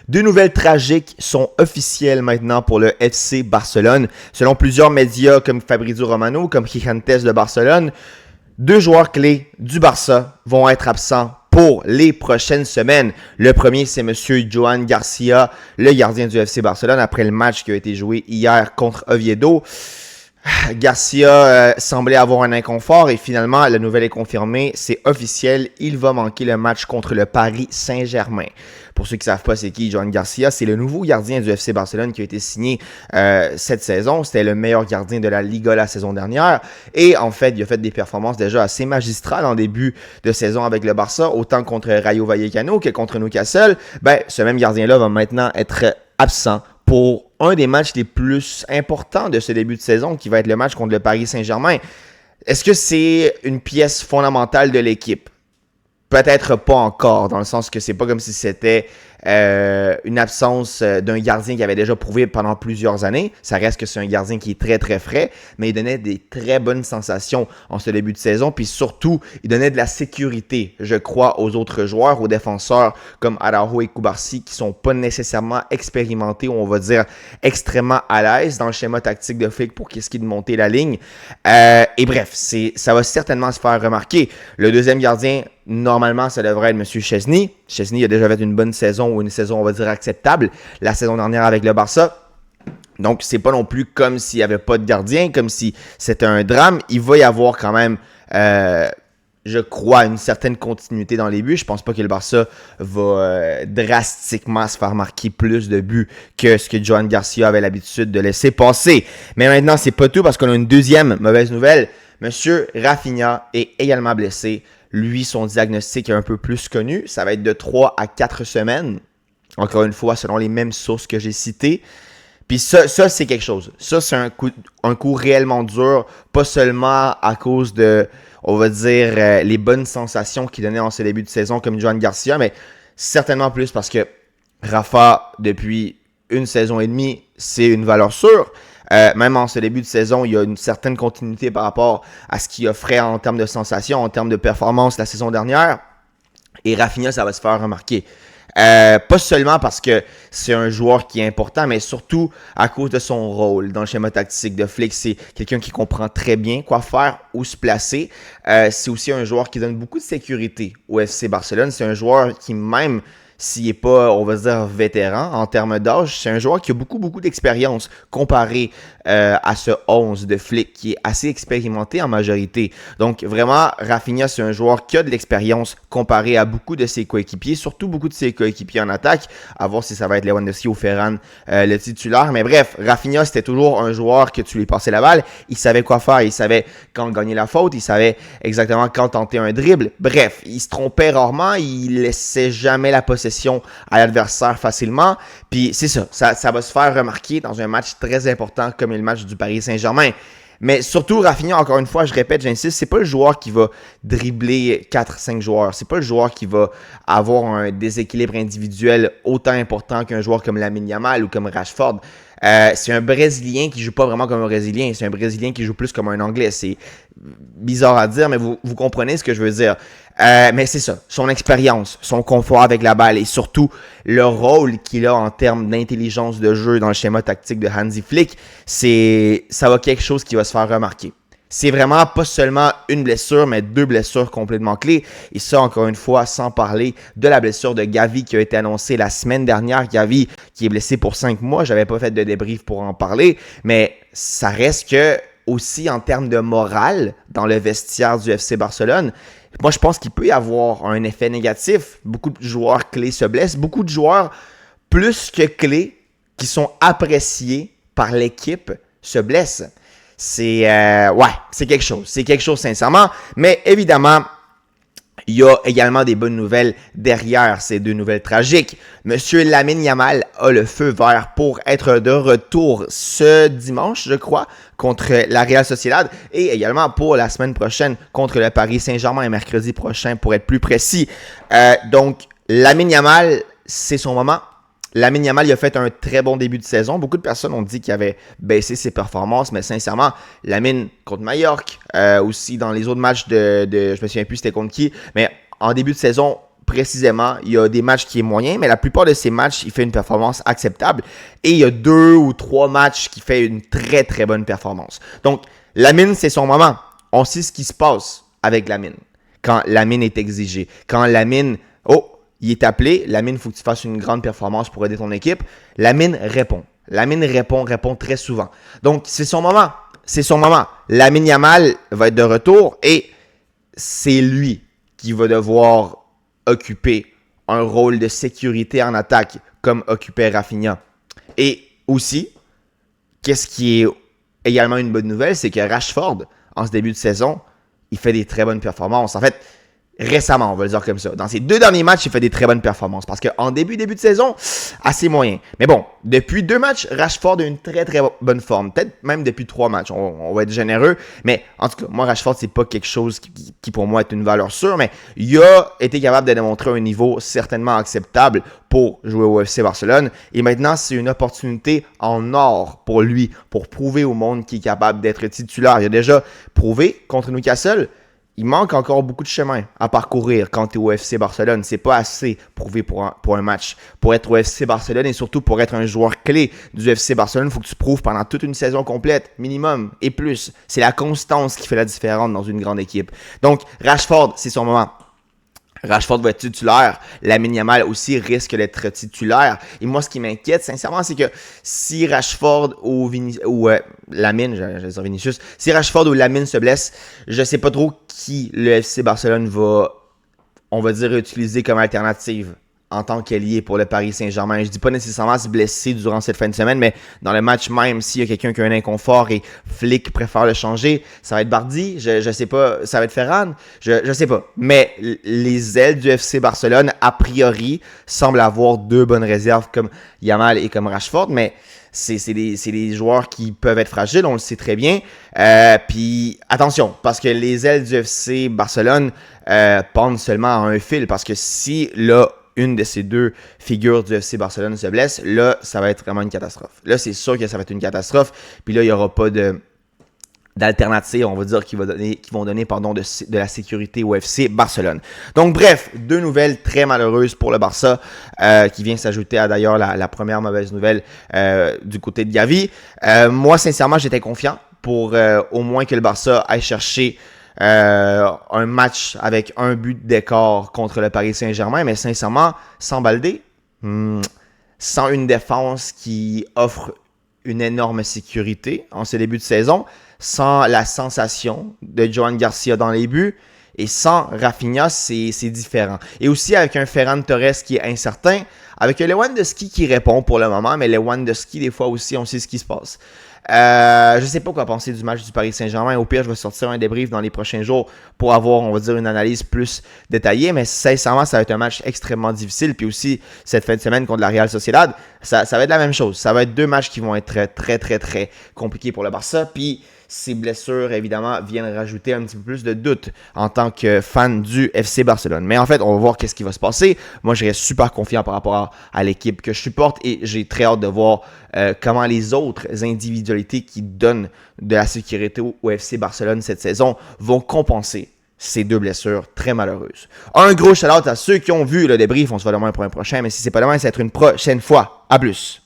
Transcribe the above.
Deux nouvelles tragiques sont officielles maintenant pour le FC Barcelone. Selon plusieurs médias comme Fabrizio Romano, comme Gigantes de Barcelone, deux joueurs clés du Barça vont être absents pour les prochaines semaines. Le premier, c'est M. Joan Garcia, le gardien du FC Barcelone, après le match qui a été joué hier contre Oviedo. Garcia semblait avoir un inconfort et finalement, la nouvelle est confirmée. C'est officiel, il va manquer le match contre le Paris Saint-Germain. Pour ceux qui ne savent pas c'est qui Joan Garcia, c'est le nouveau gardien du FC Barcelone qui a été signé cette saison. C'était le meilleur gardien de la Liga la saison dernière. Et en fait, il a fait des performances déjà assez magistrales en début de saison avec le Barça, autant contre Rayo Vallecano que contre Newcastle. Ce même gardien-là va maintenant être absent pour un des matchs les plus importants de ce début de saison, qui va être le match contre le Paris Saint-Germain. Est-ce que c'est une pièce fondamentale de l'équipe? Peut-être pas encore, dans le sens que c'est pas comme si c'était une absence d'un gardien qui avait déjà prouvé pendant plusieurs années. Ça reste que c'est un gardien qui est très très frais, mais il donnait des très bonnes sensations en ce début de saison. Puis surtout, il donnait de la sécurité, je crois, aux autres joueurs, aux défenseurs comme Araujo et Cubarsí, qui sont pas nécessairement expérimentés, ou on va dire extrêmement à l'aise dans le schéma tactique de Flick pour qu'est-ce qui est de monter la ligne. Et bref, ça va certainement se faire remarquer. Le deuxième gardien, normalement, ça devrait être M. Szczesny. Szczesny a déjà fait une bonne saison, ou une saison, on va dire, acceptable, la saison dernière avec le Barça. Donc, c'est pas non plus comme s'il n'y avait pas de gardien, comme si c'était un drame. Il va y avoir quand même, je crois, une certaine continuité dans les buts. Je pense pas que le Barça va drastiquement se faire marquer plus de buts que ce que Joan Garcia avait l'habitude de laisser passer. Mais maintenant, c'est pas tout parce qu'on a une deuxième mauvaise nouvelle. Monsieur Rafinha est également blessé. Lui, son diagnostic est un peu plus connu. Ça va être de 3 à 4 semaines. Encore une fois, selon les mêmes sources que j'ai citées. Puis ça c'est quelque chose. Ça, c'est un coup réellement dur. Pas seulement à cause de, on va dire, les bonnes sensations qu'il donnait en ce début de saison comme Joan Garcia, mais certainement plus parce que Rafa, depuis une saison et demie, c'est une valeur sûre. Même en ce début de saison, il y a une certaine continuité par rapport à ce qu'il offrait en termes de sensations, en termes de performance la saison dernière. Et Rafinha, ça va se faire remarquer. Pas seulement parce que c'est un joueur qui est important, mais surtout à cause de son rôle dans le schéma tactique de Flick. C'est quelqu'un qui comprend très bien quoi faire, où se placer. C'est aussi un joueur qui donne beaucoup de sécurité au FC Barcelone. C'est un joueur qui, même s'il n'est pas, on va dire, vétéran en termes d'âge, c'est un joueur qui a beaucoup d'expérience comparé à ce 11 de Flick qui est assez expérimenté en majorité. Donc vraiment, Rafinha, c'est un joueur qui a de l'expérience comparé à beaucoup de ses coéquipiers, surtout beaucoup de ses coéquipiers en attaque. À voir si ça va être Lewandowski ou Ferran le titulaire. Mais bref, Rafinha, c'était toujours un joueur que tu lui passais la balle. Il savait quoi faire, il savait quand gagner la faute, il savait exactement quand tenter un dribble. Bref, il se trompait rarement, il laissait jamais la possession à l'adversaire facilement. Puis c'est ça va se faire remarquer dans un match très important comme le match du Paris Saint-Germain. Mais surtout, Rafinha, encore une fois, je répète, j'insiste, c'est pas le joueur qui va dribbler 4-5 joueurs. C'est pas le joueur qui va avoir un déséquilibre individuel autant important qu'un joueur comme Lamine Yamal ou comme Rashford. C'est un Brésilien qui joue pas vraiment comme un Brésilien. C'est un Brésilien qui joue plus comme un Anglais. C'est bizarre à dire, mais vous comprenez ce que je veux dire. Mais c'est ça, son expérience, son confort avec la balle et surtout le rôle qu'il a en termes d'intelligence de jeu dans le schéma tactique de Hansi Flick, ça va quelque chose qui va se faire remarquer. C'est vraiment pas seulement une blessure, mais deux blessures complètement clés. Et ça, encore une fois, sans parler de la blessure de Gavi qui a été annoncée la semaine dernière. Gavi qui est blessé pour 5 mois. J'avais pas fait de débrief pour en parler, mais ça reste que aussi en termes de morale dans le vestiaire du FC Barcelone, moi, je pense qu'il peut y avoir un effet négatif. Beaucoup de joueurs clés se blessent. Beaucoup de joueurs plus que clés qui sont appréciés par l'équipe se blessent. C'est quelque chose. C'est quelque chose, sincèrement. Mais évidemment, il y a également des bonnes nouvelles derrière ces deux nouvelles tragiques. Monsieur Lamine Yamal a le feu vert pour être de retour ce dimanche, je crois, contre la Real Sociedad et également pour la semaine prochaine contre le Paris Saint-Germain, mercredi prochain pour être plus précis. Donc, Lamine Yamal, c'est son moment. Lamine Yamal, il a fait un très bon début de saison. Beaucoup de personnes ont dit qu'il avait baissé ses performances, mais sincèrement, Lamine contre Majorque, aussi dans les autres matchs je me souviens plus c'était contre qui, mais en début de saison, précisément, il y a des matchs qui est moyen, mais la plupart de ces matchs, il fait une performance acceptable. Et il y a 2 ou 3 matchs qui fait une très, très bonne performance. Donc, Lamine, c'est son moment. On sait ce qui se passe avec Lamine. Quand Lamine est exigé. Quand Lamine, il est appelé. Lamine, il faut que tu fasses une grande performance pour aider ton équipe. Lamine répond. Lamine répond très souvent. Donc, c'est son moment. C'est son moment. Lamine Yamal va être de retour et c'est lui qui va devoir occuper un rôle de sécurité en attaque comme occupait Rafinha. Et aussi, qu'est-ce qui est également une bonne nouvelle, c'est que Rashford, en ce début de saison, il fait des très bonnes performances. En fait, récemment, on va le dire comme ça. Dans ses 2 derniers matchs, il fait des très bonnes performances. Parce qu'en début de saison, assez moyen. Mais bon, depuis 2 matchs, Rashford a une très très bonne forme. Peut-être même depuis 3 matchs. On va être généreux. Mais en tout cas, moi, Rashford, c'est pas quelque chose qui pour moi est une valeur sûre. Mais il a été capable de démontrer un niveau certainement acceptable pour jouer au FC Barcelone. Et maintenant, c'est une opportunité en or pour lui, pour prouver au monde qu'il est capable d'être titulaire. Il a déjà prouvé contre Newcastle. Il manque encore beaucoup de chemin à parcourir quand tu es au FC Barcelone. C'est pas assez prouvé pour un match. Pour être au FC Barcelone et surtout pour être un joueur clé du FC Barcelone, il faut que tu prouves pendant toute une saison complète, minimum et plus. C'est la constance qui fait la différence dans une grande équipe. Donc, Rashford, c'est son moment. Rashford va être titulaire. Lamine Yamal aussi risque d'être titulaire. Et moi, ce qui m'inquiète, sincèrement, c'est que si Rashford ou Lamine, je vais dire Vinicius, si Rashford ou Lamine se blessent, je ne sais pas trop qui le FC Barcelone va, on va dire, utiliser comme alternative en tant qu'allié pour le Paris Saint-Germain. Je ne dis pas nécessairement se blesser durant cette fin de semaine, mais dans le match même, s'il y a quelqu'un qui a un inconfort et Flick préfère le changer, ça va être Bardi, je sais pas, ça va être Ferran, je sais pas. Mais les ailes du FC Barcelone, a priori, semblent avoir 2 bonnes réserves comme Yamal et comme Rashford, mais c'est des joueurs qui peuvent être fragiles, on le sait très bien. Puis attention, parce que les ailes du FC Barcelone pendent seulement à un fil, parce que si là, une de ces 2 figures du FC Barcelone se blesse, là, ça va être vraiment une catastrophe. Là, c'est sûr que ça va être une catastrophe. Puis là, il n'y aura pas d'alternative, on va dire, qui vont donner de la sécurité au FC Barcelone. Donc, bref, 2 nouvelles très malheureuses pour le Barça, qui vient s'ajouter à d'ailleurs la première mauvaise nouvelle du côté de Gavi. Moi, sincèrement, j'étais confiant pour au moins que le Barça aille chercher un match avec 1 but d'écart contre le Paris Saint-Germain, mais sincèrement, sans Baldé, sans une défense qui offre une énorme sécurité en ce début de saison, sans la sensation de Johan Garcia dans les buts, et sans Rafinha, c'est différent. Et aussi avec un Ferran Torres qui est incertain, avec un Lewandowski qui répond pour le moment, mais Lewandowski, des fois aussi, on sait ce qui se passe. Je sais pas quoi penser du match du Paris Saint-Germain. Au pire, je vais sortir un débrief dans les prochains jours pour avoir, on va dire, une analyse plus détaillée. Mais sincèrement, ça va être un match extrêmement difficile. Puis aussi, cette fin de semaine contre la Real Sociedad, ça va être la même chose. Ça va être 2 matchs qui vont être très, très, très, très compliqués pour le Barça. Puis ces blessures, évidemment, viennent rajouter un petit peu plus de doute en tant que fan du FC Barcelone. Mais en fait, on va voir qu'est-ce qui va se passer. Moi, je reste super confiant par rapport à l'équipe que je supporte et j'ai très hâte de voir comment les autres individualités qui donnent de la sécurité au FC Barcelone cette saison vont compenser ces 2 blessures très malheureuses. Un gros shout-out à ceux qui ont vu le débrief. On se voit demain pour un prochain, mais si c'est pas demain, ça va être une prochaine fois. À plus!